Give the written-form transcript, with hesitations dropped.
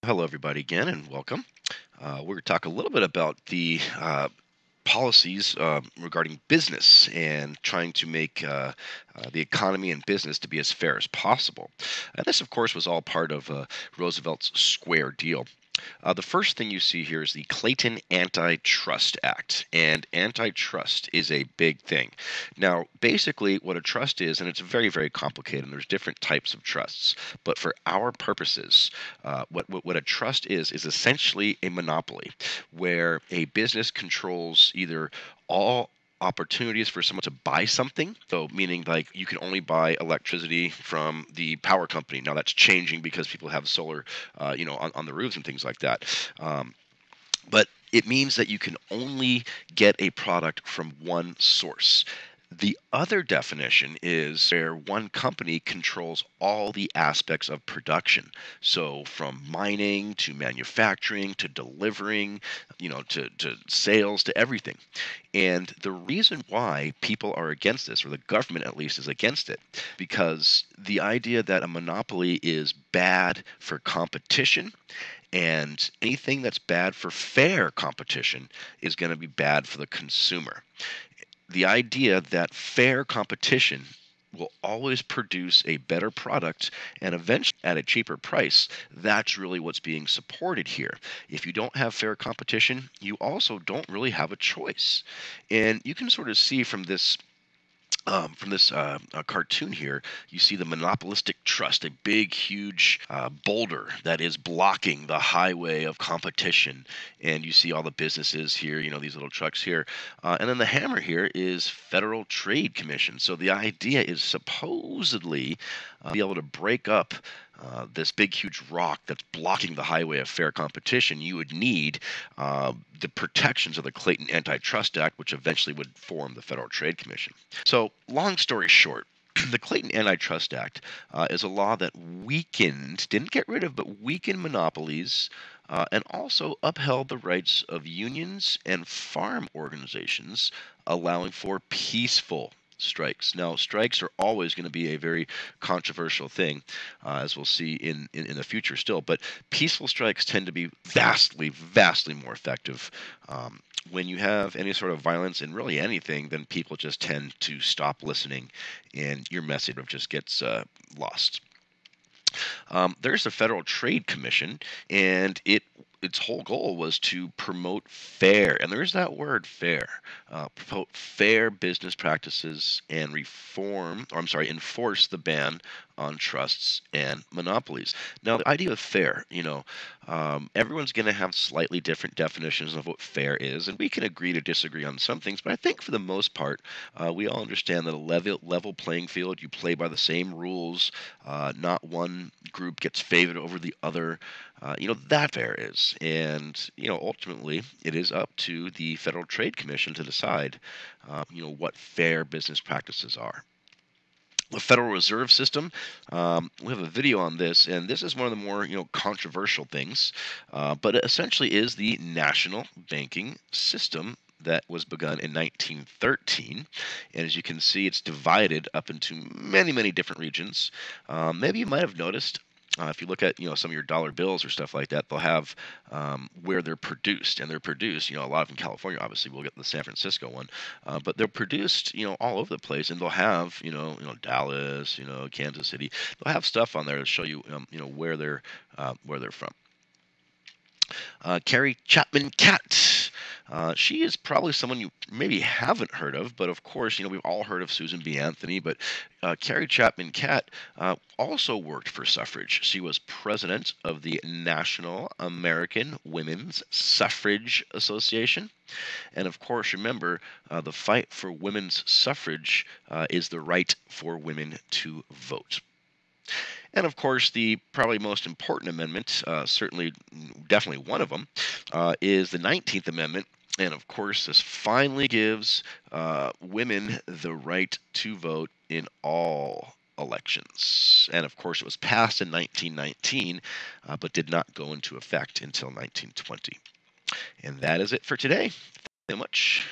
Hello, everybody, again, and welcome. We're going to talk a little bit about the policies regarding business and trying to make the economy and business to be as fair as possible. And this, of course, was all part of Roosevelt's Square Deal. The first thing you see here is the Clayton Antitrust Act, and antitrust is a big thing. Now, basically, what a trust is, and it's very, very complicated, and there's different types of trusts. But for our purposes, what a trust is essentially a monopoly, where a business controls either all opportunities for someone to buy something. So, meaning like you can only buy electricity from the power company. Now that's changing because people have solar, on the roofs and things like that. But it means that you can only get a product from one source. The other definition is where one company controls all the aspects of production. So from mining to manufacturing to delivering, to sales to everything. And the reason why people are against this, or the government at least is against it, because the idea that a monopoly is bad for competition, and anything that's bad for fair competition is going to be bad for the consumer. The idea that fair competition will always produce a better product and eventually at a cheaper price. That's really what's being supported here. If you don't have fair competition, you also don't really have a choice. And you can sort of see from this cartoon here, you see the monopolistic trust, a big, huge boulder that is blocking the highway of competition. And you see all the businesses here, these little trucks here. And then the hammer here is Federal Trade Commission. So the idea is supposedly be able to break up this big, huge rock that's blocking the highway of fair competition. You would need the protections of the Clayton Antitrust Act, which eventually would form the Federal Trade Commission. So, long story short, the Clayton Antitrust Act is a law that weakened, didn't get rid of, but weakened monopolies and also upheld the rights of unions and farm organizations, allowing for peaceful strikes. Now, strikes are always going to be a very controversial thing, as we'll see in the future still, but peaceful strikes tend to be vastly, vastly more effective. When you have any sort of violence in really anything, then people just tend to stop listening, and your message just gets lost. There's the Federal Trade Commission, and its whole goal was to promote fair, and there's that word fair, promote fair business practices and enforce the ban on trusts and monopolies. Now, the idea of fair, everyone's going to have slightly different definitions of what fair is, and we can agree to disagree on some things, but I think for the most part, we all understand that a level playing field, you play by the same rules, not one group gets favored over the other. That fair is. And, ultimately, it is up to the Federal Trade Commission to decide, what fair business practices are. The Federal Reserve System. We have a video on this, and this is one of the more controversial things, but it essentially is the national banking system that was begun in 1913. And as you can see, it's divided up into many, many different regions. Maybe you might have noticed. If you look at some of your dollar bills or stuff like that, they'll have where they're produced, and they're produced a lot in California. Obviously, we'll get the San Francisco one, but they're produced all over the place, and they'll have Dallas, Kansas City. They'll have stuff on there to show you where they're from. Carrie Chapman Catt. She is probably someone you maybe haven't heard of, but of course, we've all heard of Susan B. Anthony. But Carrie Chapman Catt also worked for suffrage. She was president of the National American Women's Suffrage Association. And of course, remember, the fight for women's suffrage is the right for women to vote. And of course, the probably most important amendment, certainly, definitely one of them, is the 19th Amendment. And of course, this finally gives women the right to vote in all elections. And of course, it was passed in 1919, but did not go into effect until 1920. And that is it for today. Thank you so much.